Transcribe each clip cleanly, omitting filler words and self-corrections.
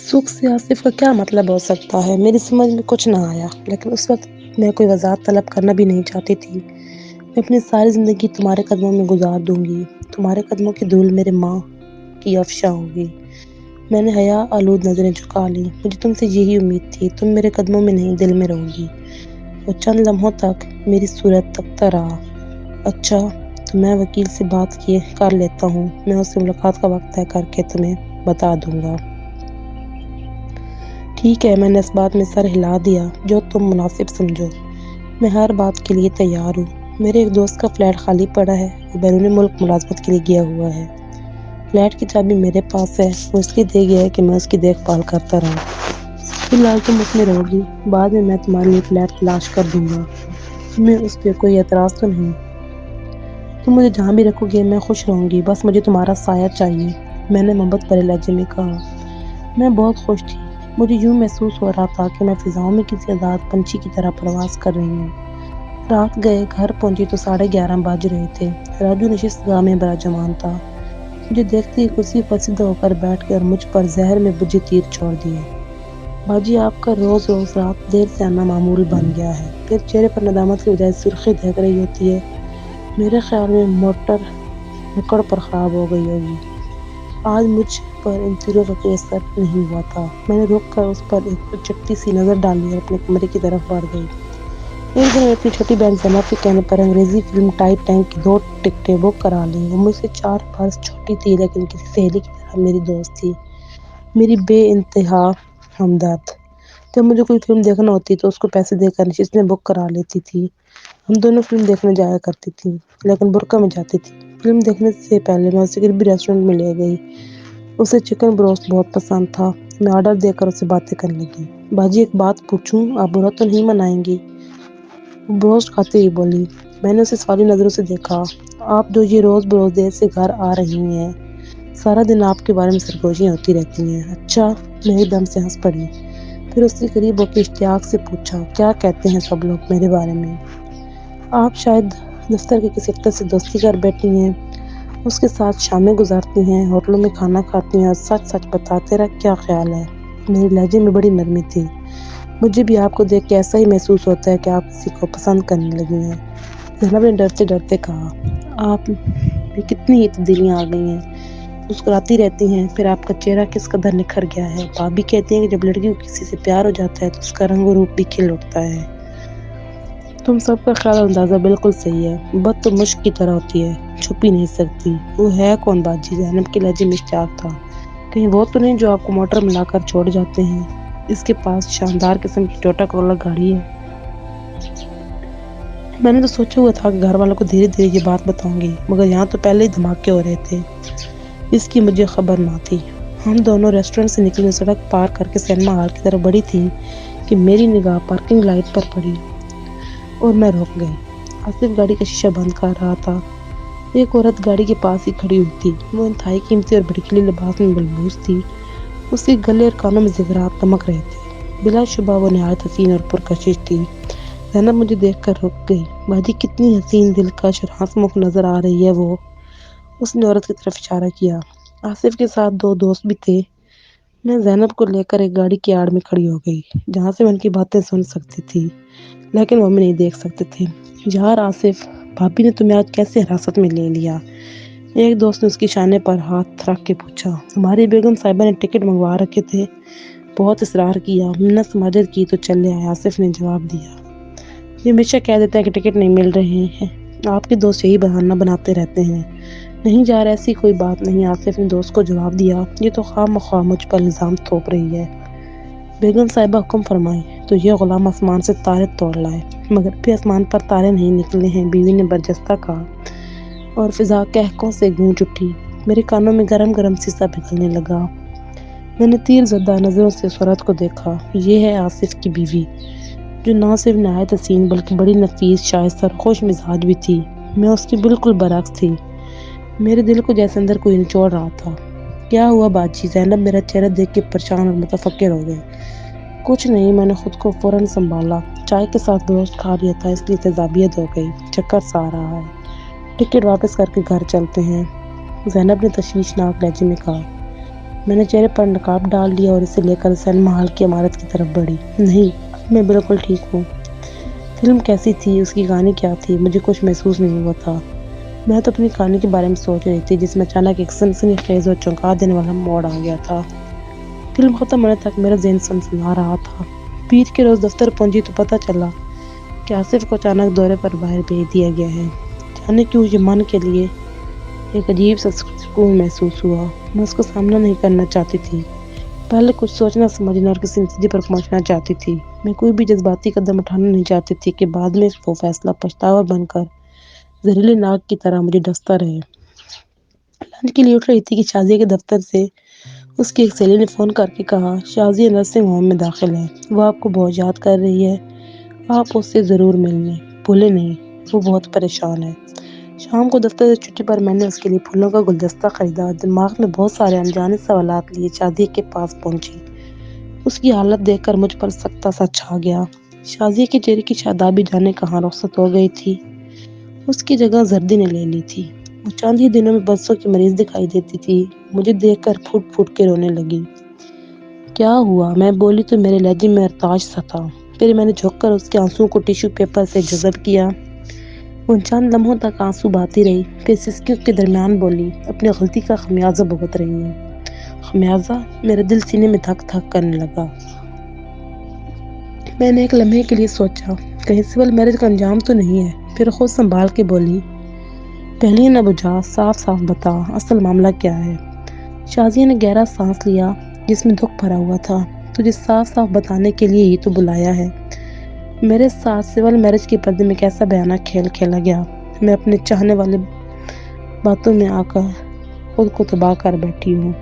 سکھ سے آصف کا کیا مطلب ہو سکتا ہے؟ میری سمجھ میں کچھ نہ آیا، لیکن اس وقت میں کوئی وضاحت طلب کرنا بھی نہیں چاہتی تھی۔ میں اپنی ساری زندگی تمہارے قدموں میں گزار دوں گی، تمہارے قدموں کی دھول میرے ماں کی افشاں ہوگی۔ میں نے حیا آلود نظریں جھکا لیں۔ مجھے تم سے یہی امید تھی، تم میرے قدموں میں نہیں دل میں رہو گی۔ وہ چند لمحوں تک میری صورت تکتا رہا۔ اچھا، تو میں وکیل سے بات کر لیتا ہوں، میں اس سے ملاقات کا وقت طے کر کے تمہیں بتا دوں گا۔ ٹھیک ہے، میں نے اس بات میں سر ہلا دیا۔ جو تم مناسب سمجھو، میں ہر بات کے لیے تیار ہوں۔ میرے ایک دوست کا فلیٹ خالی پڑا ہے، وہ بیرون ملک ملازمت کے لیے گیا ہوا ہے۔ فلیٹ کی چابی میرے پاس ہے، وہ اس لیے دے گیا ہے کہ میں اس کی دیکھ بھال کرتا رہوں۔ فی الحال تم اس میں رہو گی، بعد میں تمہارے لیے فلیٹ تلاش کر دوں گا۔ تمہیں اس پہ کوئی اعتراض تو نہیں؟ تم مجھے جہاں بھی رکھو گے میں خوش رہوں گی، بس مجھے تمہارا سایہ چاہیے، میں نے محبت بھرے لہجے میں کہا۔ میں بہت خوش تھی۔ مجھے یوں محسوس ہو رہا تھا کہ میں فضاؤں میں کسی آزاد پنچھی کی طرح پرواز کر رہی ہوں۔ رات گئے، گھر پہنچی تو 11:30 بج رہے تھے۔ راجو نشست گاہ میں براجمان تھا۔ مجھے دیکھتے ہی کرسی پر سیدھا ہو کر بیٹھ گیا اور مجھ پر زہر میں بجھے تیر چھوڑ دیے۔ باجی، آپ کا روز رات دیر سے آنا معمول بن گیا ہے، پھر چہرے پر ندامت کی بجائے سرخی دہک رہی ہوتی ہے۔ میرے خیال میں موٹر نکڑ پر خراب ہو گئی ہوگی۔ آج مجھ پر ان تیروں کا کوئی اثر نہیں ہوا تھا۔ میں نے رک کر اس پر ایک چٹی سی نظر ڈالی اور اپنے کمرے کی طرف بڑھ گئی۔ ایک دن میں اپنی چھوٹی بہن زینب کے کہنے پر انگریزی فلم ٹائٹینک کی 2 ٹکٹیں بک کرا لیں۔ وہ مجھ سے 4 برس چھوٹی تھی، لیکن کسی سہیلی کی طرح میری دوست تھی، میری بے انتہا ہمدرد۔ جب مجھے کوئی فلم دیکھنا ہوتی تو اس کو پیسے دے کر نشستیں بک کرا لیتی تھی۔ ہم دونوں فلم دیکھنے جایا کرتی تھیں، لیکن برقع میں جاتی تھی۔ فلم دیکھنے سے پہلے میں اسے کسی بھی ریسٹورینٹ میں لے گئی۔ اسے چکن بروسٹ بہت پسند تھا۔ میں آرڈر دے کر اسے باتیں کرنے لگی۔ باجی، ایک بات پوچھوں، آپ برا تو نہیں منائیں گی؟ وہ بروسٹ کھاتے ہی بولی۔ میں نے اسے سوالی نظروں سے دیکھا۔ آپ جو یہ روز بروز دیر سے گھر آ رہی ہیں، سارا دن آپ کے بارے میں سرگوشیاں ہوتی رہتی ہیں۔ اچھا، میں ایک دم سے ہنس پڑی۔ پھر اس کے قریب ہو کے اشتیاق سے پوچھا، کیا کہتے ہیں سب لوگ میرے بارے میں؟ آپ شاید دفتر کے کسی افسر سے دوستی کر بیٹھی ہیں، اس کے ساتھ شامیں گزارتی ہیں، ہوٹلوں میں کھانا کھاتی ہیں، اور سچ سچ بتاتے رہے، کیا خیال ہے؟ میرے لہجے میں بڑی نرمی تھی۔ مجھے بھی آپ کو دیکھ کے ایسا ہی محسوس ہوتا ہے کہ آپ کسی کو پسند کرنے لگی ہیں، زینب نے ڈرتے ڈرتے کہا۔ آپ میں کتنی ہی تبدیلیاں آ گئی ہیں، مسکراتی رہتی ہیں، پھر آپ کا چہرہ کس قدر نکھر گیا ہے۔ بھابی کہتی ہیں کہ جب لڑکی کو کسی سے پیار ہو جاتا ہے تو اس کا رنگ و روپ بھی کھل اٹھتا ہے۔ تم سب کا خیال و اندازہ بالکل صحیح ہے۔ بات تو مشک کی طرح ہوتی ہے، چھپ ہی نہیں سکتی۔ وہ ہے کون باجی؟ زینب کے لہجے میں اشتیاق تھا۔ کہیں وہ تو نہیں جو آپ کو موٹر میں لا کر چھوڑ جاتے ہیں؟ اس کے پاس شاندار قسم کی ٹوٹا کرولا گاڑی ہے۔ میں نے تو سوچا ہوا تھا کہ گھر والوں کو دھیرے دھیرے یہ بات بتاؤں گی، مگر یہاں تو پہلے ہی دھماکے ہو رہے تھے۔ اس کی مجھے خبر نہ تھی۔ ہم دونوں ریسٹورنٹ سے نکلی اور سڑک پار کر کے سینما ہال کی طرف بڑھی تھی کہ میری نگاہ پارکنگ لائٹ پر پڑی اور میں رک گئی۔ آصف گاڑی کا شیشہ بند کر رہا تھا۔ ایک عورت گاڑی کے پاس ہی کھڑی ہوئی تھی۔ وہ انتہائی قیمتی اور بھڑکیلے لباس میں ملبوس تھی۔ اس کے گلے اور کانوں میں زیورات دمک رہے تھے۔ بلا شبہ وہ نہایت حسین اور پرکشش تھی۔ زینب مجھے دیکھ کر رک گئی۔ باجی، کتنی حسین، دلکش اور ہنسمکھ نظر آ رہی ہے وہ۔ اس نے عورت کی طرف اشارہ کیا۔ آصف کے ساتھ 2 دوست بھی تھے۔ میں زینب کو لے کر ایک گاڑی کی آڑ میں کھڑی ہو گئی، جہاں سے میں ان کی باتیں سن سکتی تھی، لیکن وہ ہمیں نہیں دیکھ سکتے تھے۔ یار آصف، بھابی نے تمہیں آج کیسے حراست میں لے لیا؟ ایک دوست نے اس کی شانے پر ہاتھ رکھ کے پوچھا۔ ہماری بیگم صاحبہ نے ٹکٹ منگوا رکھے تھے، بہت اصرار کیا، منت سماجت کی تو چلے آئے، آصف نے جواب دیا۔ یہ ہمیشہ کہہ دیتے ہیں کہ ٹکٹ نہیں مل رہے ہیں، آپ کے دوست یہی بہانہ بناتے رہتے ہیں۔ نہیں یار، ایسی کوئی بات نہیں، آصف نے دوست کو جواب دیا۔ یہ تو خواہ مخواہ مجھ پر الزام تھوپ رہی ہے۔ بیگم صاحبہ حکم فرمائیں تو یہ غلام آسمان سے تارے توڑ لائے، مگر ابھی آسمان پر تارے نہیں نکلے ہیں، بیوی نے برجستہ کہا، اور فضا قہقہوں سے گونج اٹھی۔ میرے کانوں میں گرم گرم سیسا پگھلنے لگا۔ میں نے تیر زدہ نظروں سے اس عورت کو دیکھا۔ یہ ہے آصف کی بیوی، جو نہ صرف نہایت حسین بلکہ بڑی نفیس، شائستہ اور خوش مزاج بھی تھی۔ میں اس کی بالکل برعکس تھی۔ میرے دل کو جیسے اندر کوئی نچوڑ رہا تھا۔ کیا ہوا باجی؟ زینب میرا چہرہ دیکھ کے پریشان اور متفکر ہو گئی۔ کچھ نہیں، میں نے خود کو فوراً سنبھالا۔ چائے کے ساتھ بروسٹ کھا لیا تھا، اس لیے تیزابیت ہو گئی، چکر سا آ رہا ہے۔ ٹکٹ واپس کر کے گھر چلتے ہیں، زینب نے تشویشناک لہجے میں کہا۔ میں نے چہرے پر نقاب ڈال لیا اور اسے لے کر سینما ہال کی عمارت کی طرف بڑھی۔ نہیں، میں بالکل ٹھیک ہوں۔ فلم کیسی تھی، اس کی کہانی کیا تھی، مجھے کچھ محسوس نہیں ہوا تھا۔ میں تو اپنی کہانی کے بارے میں سوچ رہی تھی جس میں اچانک ایک سنسنی خیز اور چونکا دینے والا موڑ آ گیا تھا۔ فلم ختم ہونے تک میرا ذہن سنسنا رہا تھا۔ عید کے روز دفتر پہنچی تو پتہ چلا کہ آصف کو اچانک دورے پر باہر بھیج دیا گیا ہے۔ جانے کیوں یہ من کے لیے ایک عجیب سا سکون محسوس ہوا۔ میں اس کو سامنا نہیں کرنا چاہتی تھی، پہلے کچھ سوچنا سمجھنا اور کسی نتیجے پر پہنچنا چاہتی تھی۔ میں کوئی بھی جذباتی قدم اٹھانا نہیں چاہتی تھی کہ بعد میں وہ فیصلہ پچھتاوا بن کر زہریلی ناگ کی طرح مجھے ڈستا رہے۔ لنچ کے لیے اٹھ رہی تھی کہ شازیہ کے دفتر سے اس کی ایک سہیلی نے فون کر کے کہا شازیہ نرسنگ ہوم میں داخل ہے، وہ آپ کو بہت یاد کر رہی ہے، آپ اس سے ضرور ملنے بھولے نہیں، وہ بہت پریشان ہے۔ شام کو دفتر سے چھٹی پر میں نے اس کے لیے پھولوں کا گلدستہ خریدا، دماغ میں بہت سارے انجانے سوالات لیے شازیہ کے پاس پہنچی۔ اس کی حالت دیکھ کر مجھ پر سخت سا چھا گیا۔ شازیہ کے چہرے کی شادابی جانے کہاں رخصت ہو گئی تھی، اس کی جگہ زردی نے لے لی تھی۔ وہ چند ہی دنوں میں برسوں کی مریض دکھائی دیتی تھی۔ مجھے دیکھ کر پھوٹ پھوٹ کے رونے لگی۔ کیا ہوا؟ میں بولی تو میرے لہجے میں ارتاج سا تھا۔ پھر میں نے جھک کر اس کے آنسوؤں کو ٹیشو پیپر سے جذب کیا۔ وہ چند لمحوں تک آنسو بہاتی رہی، پھر سسکیوں کے درمیان بولی اپنی غلطی کا خمیازہ بھگت رہی ہوں۔ خمیازہ؟ میرا دل سینے میں دھک دھک کرنے لگا۔ میں نے ایک لمحے کے لیے سوچا کہیں سول میرج کا انجام تو نہیں ہے، پھر خود سنبھال کے بولی پہلے نہ بجھا، صاف صاف بتا اصل معاملہ کیا ہے۔ شازیہ نے گہرا سانس لیا جس میں دکھ بھرا ہوا تھا۔ تجھے صاف صاف بتانے کے لیے ہی تو بلایا ہے۔ میرے ساتھ سول میرج کے پردے میں کیسا بھیانک کھیل کھیلا گیا۔ میں اپنے چاہنے والے باتوں میں آ کر خود کو تباہ کر بیٹھی ہوں۔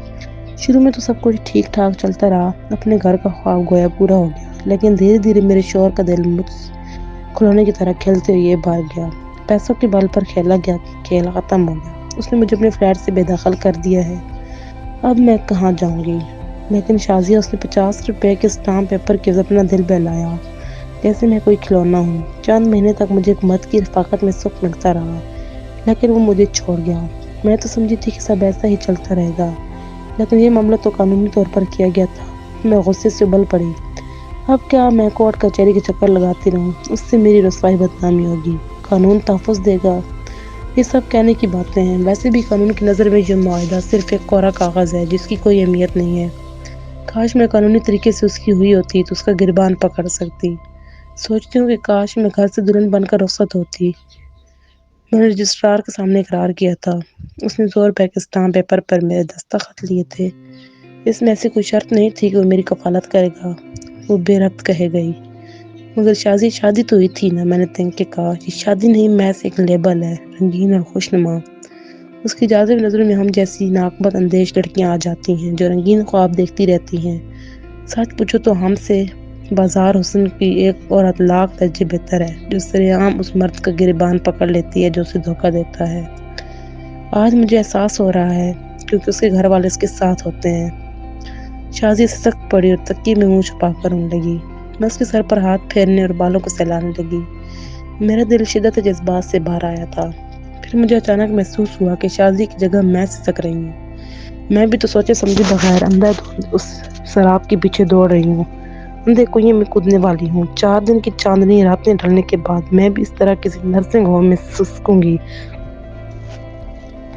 شروع میں تو سب کچھ ٹھیک ٹھاک چلتا رہا، اپنے گھر کا خواب گویا پورا ہو گیا، لیکن دھیرے دھیرے میرے شوہر کا دل مجھ کھلونے کی طرح کھیلتے ہوئے بھر گیا۔ پیسوں کے بل پر کھیلا گیا کھیل ختم ہو گیا۔ اس نے مجھے اپنے فلیٹ سے بے دخل کر دیا ہے۔ اب میں کہاں جاؤں گی؟ لیکن شازیہ، اس نے 50 روپے کے اسٹامپ پیپر کے اپنا دل بہلایا جیسے میں کوئی کھلونا ہوں۔ چند مہینے تک مجھے ایک مرد کی رفاقت میں سکھ ملتا رہا، لیکن وہ مجھے چھوڑ گیا۔ میں تو سمجھی تھی کہ سب ایسا ہی چلتا رہے گا، لیکن یہ معاملہ تو قانونی طور پر کیا گیا تھا۔ میں غصے سے ابل پڑی۔ اب کیا میں کورٹ کچہری کے چکر لگاتی رہوں؟ اس سے میری رسوائی بدنامی ہوگی، قانون تحفظ دے گا۔ یہ سب کہنے کی باتیں ہیں، ویسے بھی قانون کی نظر میں یہ معاہدہ صرف ایک کوڑا کاغذ ہے جس کی کوئی اہمیت نہیں ہے۔ کاش میں قانونی طریقے سے اس کی ہوئی ہوتی تو اس کا گریبان پکڑ سکتی۔ سوچتی ہوں کہ کاش میں گھر سے دلہن بن کر رخصت ہوتی۔ میں نے رجسٹرار کے سامنے اقرار کیا تھا۔ اس نے 100 روپے کے اسٹامپ پیپر پر میرے دستخط لیے تھے۔ اس میں ایسی کوئی شرط نہیں تھی کہ وہ میری کفالت کرے گا، وہ بے ربط کہے گئی۔ مگر شادی تو ہوئی تھی نا، میں نے تنک کے کہا۔ یہ شادی نہیں، محض ایک لیبل ہے، رنگین اور خوشنما۔ اس کی جاذب نظروں میں ہم جیسی ناقابل اندیش لڑکیاں آ جاتی ہیں جو رنگین خواب دیکھتی رہتی ہیں۔ سچ پوچھو تو ہم سے بازار حسن کی ایک عورت لاکھ درجے بہتر ہے جو سرعام اس مرد کا گریبان پکڑ لیتی ہے جو اسے دھوکہ دیتا ہے۔ آج مجھے احساس ہو رہا ہے کیونکہ اس کے گھر والے اس کے ساتھ ہوتے ہیں۔ شازیہ سے سخت پڑی اور تکیے میں منہ چھپا کر رونے لگی۔ میں اس کے سر پر ہاتھ پھیرنے اور بالوں کو سہلانے لگی۔ میرا دل شدت جذبات سے باہر آیا تھا۔ پھر مجھے اچانک محسوس ہوا کہ شازیہ کی جگہ میں سسک رہی ہوں۔ میں بھی تو سوچے سمجھے بغیر اندھا دھند اس سراب کے پیچھے دوڑ رہی ہوں، اندھے کنویں میں کودنے والی ہوں۔ 4 دن کی چاندنی راتیں ڈھلنے کے بعد میں بھی اس طرح کسی نرسنگ ہوم میں سسکوں گی،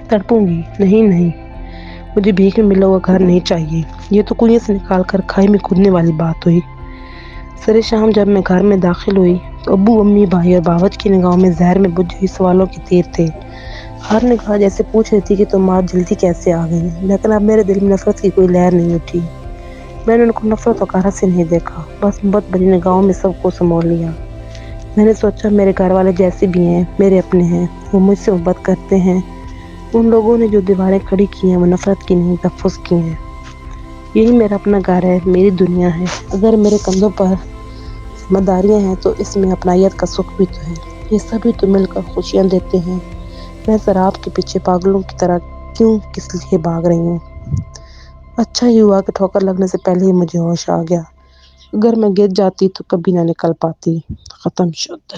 تڑپوں گی؟ نہیں نہیں، مجھے بھیک میں ملا ہوا گھر نہیں چاہیے۔ یہ تو کنویں سے نکال کر کھائی میں کودنے والی بات ہوئی۔ سر شام جب میں گھر میں داخل ہوئی تو ابو، امی، بھائی اور باورچی کی نگاہوں میں زہر میں بجھ ہوئی سوالوں کے تیر تھے۔ ہر نگاہ جیسے پوچھ رہی تھی کہ تم آج جلدی کیسے آ گئی؟ لیکن اب میرے دل میں نفرت کی کوئی لہر نہیں اٹھی۔ میں نے ان کو نفرت و قہرت سے نہیں دیکھا، بس محبت بھری نگاہوں میں سب کو سمو لیا۔ میں نے سوچا میرے گھر والے جیسے بھی ہیں میرے اپنے ہیں، وہ مجھ سے محبت کرتے ہیں۔ ان لوگوں نے جو دیواریں کھڑی کی ہیں وہ نفرت کی نہیں، تحفظ کی ہیں۔ یہی میرا اپنا گھر ہے، میری دنیا ہے۔ اگر میرے کندھوں پر ذمہ داریاں ہیں تو اس میں اپنائیت کا سکھ بھی تو ہے۔ یہ سبھی تو مل کر خوشیاں دیتے ہیں۔ میں سراب کے پیچھے پاگلوں کی طرح کیوں کس لیے بھاگ رہی ہوں؟ اچھا ہی ہوا کہ ٹھوکر لگنے سے پہلے ہی مجھے ہوش آ گیا۔ اگر میں گر جاتی تو کبھی نہ نکل پاتی۔ ختم شد۔